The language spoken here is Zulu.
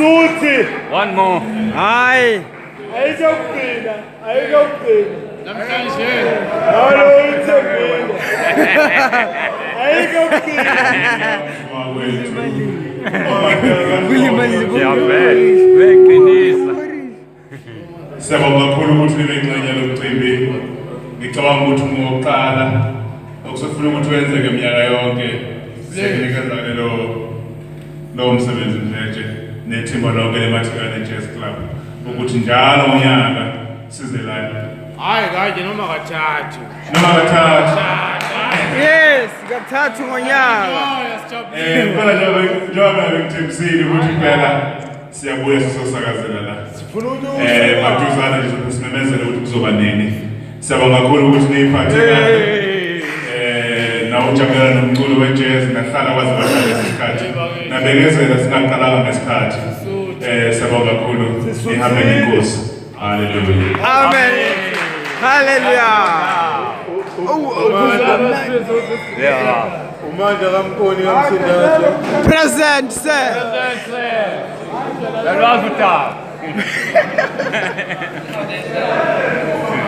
Suthi. One more. Hayi. Ayizokugcina. Ayizokugcina. Namhlanje. Halo uthembile. Ayizokugcina. Beqinisa. Siyabonga kakhulu ukuthi nibe ingxenye lomcimbi. Ngicabanga ukuthi ngokuqala okusefuna ukuthi wenzeke minyaka yonke siyanikezana lo msebenzi nje nethimba lonke leMathikane Jazz Club ukuthi njalo ngonyaka size la. Hayi kanje noma kathathu. Noma kathathu. Yes, kathathu ngonyaka. Phela njengoba ngithembisile ukuthi phela siyabuya sizosakazela la. Sifuna ukuthi maduzana nje sokusimemezela ukuthi kuzoba nini. Siyabonga kakhulu ukuthi niyiphathe kahle. Nawujabulela nomculo wejazz nahlala kwazi bahlala isikhathi. Nabekezela singaqalanga ngesikhathi. Siyabonga kakhulu. Nihambe nenkosi. Hallelujah. Amen. Hallelujah. Yeah. umandla kaMkoni kamsindazo. Present, sir. That was the top.